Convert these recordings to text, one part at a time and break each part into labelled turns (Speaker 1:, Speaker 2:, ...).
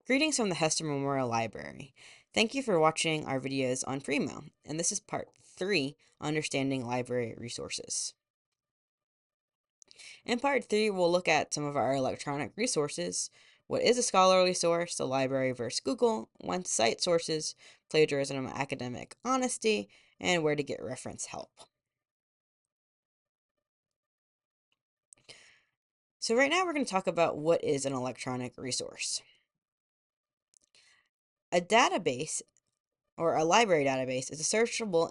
Speaker 1: Greetings from the Hester Memorial Library. Thank you for watching our videos on Primo, and this is part 3, Understanding Library Resources. In part 3, we'll look at some of our electronic resources. What is a scholarly source, the library versus Google, when to cite sources, plagiarism and academic honesty, and where to get reference help. So right now we're going to talk about what is an electronic resource. A database or a library database is a searchable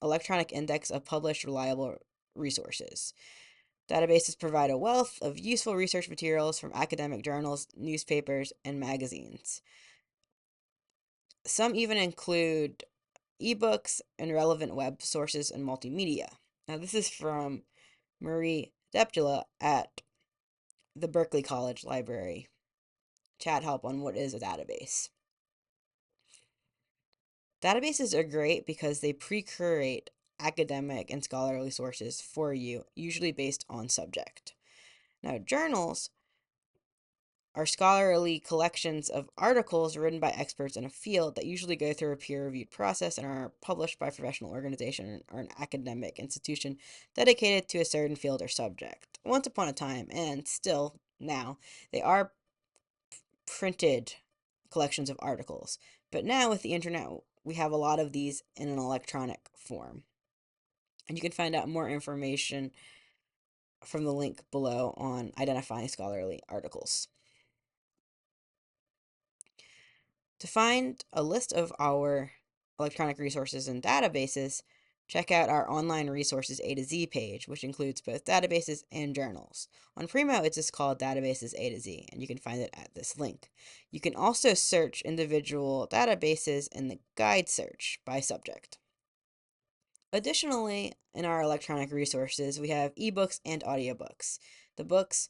Speaker 1: electronic index of published reliable resources. Databases provide a wealth of useful research materials from academic journals, newspapers, and magazines. Some even include ebooks and relevant web sources and multimedia. Now, this is from Marie Deptula at the Berkeley College Library. Chat help on what is a database. Databases are great because they pre-curate academic and scholarly sources for you, usually based on subject. Now, journals are scholarly collections of articles written by experts in a field that usually go through a peer-reviewed process and are published by a professional organization or an academic institution dedicated to a certain field or subject. Once upon a time, and still now, they are printed collections of articles. But now with the internet, we have a lot of these in an electronic form. And you can find out more information from the link below on identifying scholarly articles. To find a list of our electronic resources and databases, check out our online resources A to Z page, which includes both databases and journals. On Primo, it's just called Databases A to Z, and you can find it at this link. You can also search individual databases in the guide search by subject. Additionally, in our electronic resources, we have ebooks and audiobooks. Ebooks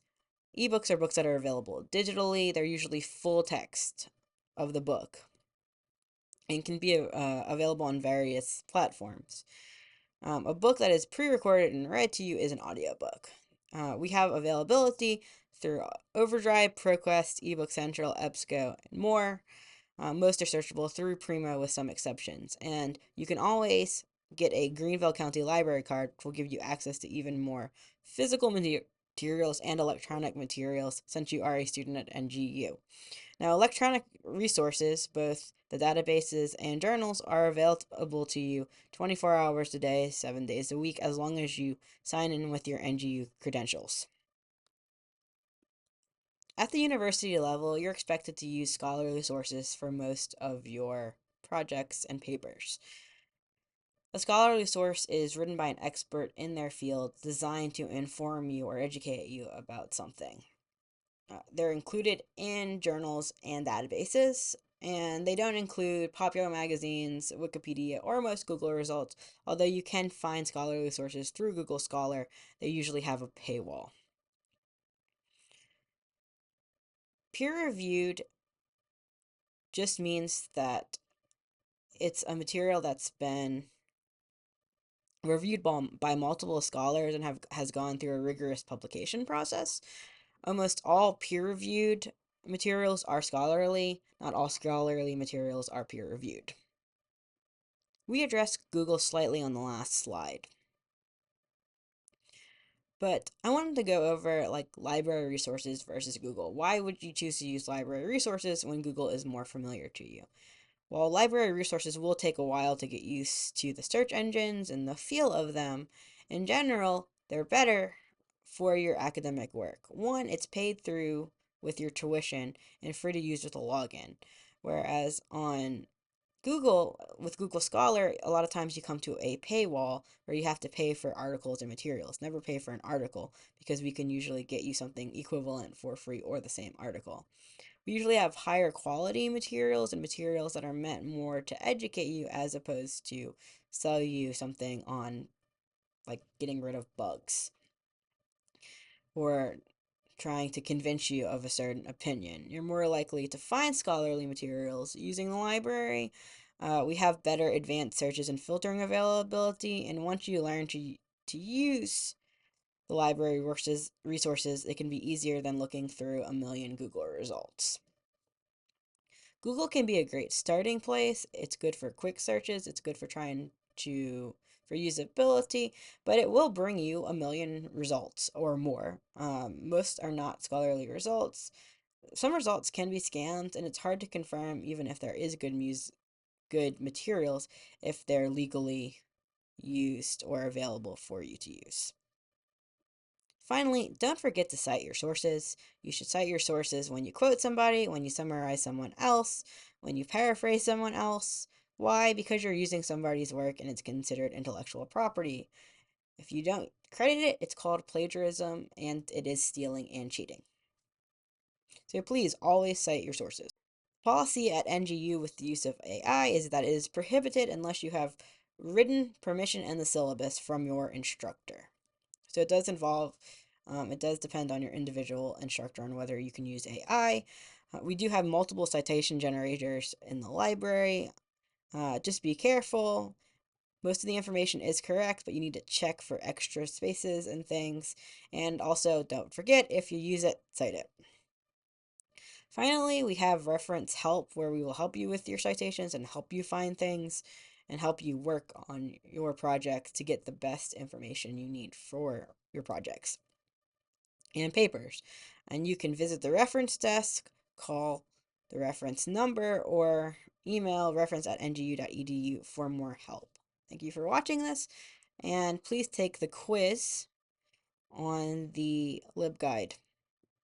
Speaker 1: are books that are available digitally. They're usually full text of the book and can be available on various platforms. A book that is pre-recorded and read to you is an audiobook. We have availability through Overdrive, ProQuest, ebook Central, EBSCO, and more. Most are searchable through Primo with some exceptions. And you can always get a Greenville County Library card, which will give you access to even more physical materials and electronic materials since you are a student at NGU. Now, electronic resources, both the databases and journals, are available to you 24 hours a day, 7 days a week, as long as you sign in with your NGU credentials. At the university level, you're expected to use scholarly sources for most of your projects and papers. A scholarly source is written by an expert in their field designed to inform you or educate you about something. They're included in journals and databases, and they don't include popular magazines, Wikipedia, or most Google results, although you can find scholarly sources through Google Scholar. They usually have a paywall. Peer-reviewed just means that it's a material that's been reviewed by multiple scholars and has gone through a rigorous publication process. Almost all peer-reviewed materials are scholarly. Not all scholarly materials are peer-reviewed. We addressed Google slightly on the last slide. But I wanted to go over library resources versus Google. Why would you choose to use library resources when Google is more familiar to you? While library resources will take a while to get used to the search engines and the feel of them, in general, they're better for your academic work. One, it's paid through with your tuition and free to use with a login. Whereas on with Google Scholar, a lot of times you come to a paywall where you have to pay for articles and materials. Never pay for an article because we can usually get you something equivalent for free or the same article. We usually have higher quality materials and materials that are meant more to educate you as opposed to sell you something on like getting rid of bugs or trying to convince you of a certain opinion. You're more likely to find scholarly materials using the library. We have better advanced searches and filtering availability, and once you learn to use the library resources, it can be easier than looking through a million Google results. Google can be a great starting place. It's good for quick searches. It's good for trying to for usability, but it will bring you a million results or more. Most are not scholarly results. Some results can be scanned, and it's hard to confirm even if there is good materials if they're legally used or available for you to use. Finally, don't forget to cite your sources. You should cite your sources when you quote somebody, when you summarize someone else, when you paraphrase someone else. Why? Because you're using somebody's work and it's considered intellectual property. If you don't credit it, it's called plagiarism and it is stealing and cheating. So please always cite your sources. Policy at NGU with the use of AI is that it is prohibited unless you have written permission in the syllabus from your instructor. So it does depend on your individual instructor on whether you can use AI. We do have multiple citation generators in the library. Just be careful. Most of the information is correct, but you need to check for extra spaces and things. And also, don't forget, if you use it, cite it. Finally, we have reference help where we will help you with your citations and help you find things and help you work on your projects to get the best information you need for your projects and papers. And you can visit the reference desk, call the reference number, or email reference@ngu.edu for more help. Thank you for watching this, and please take the quiz on the LibGuide.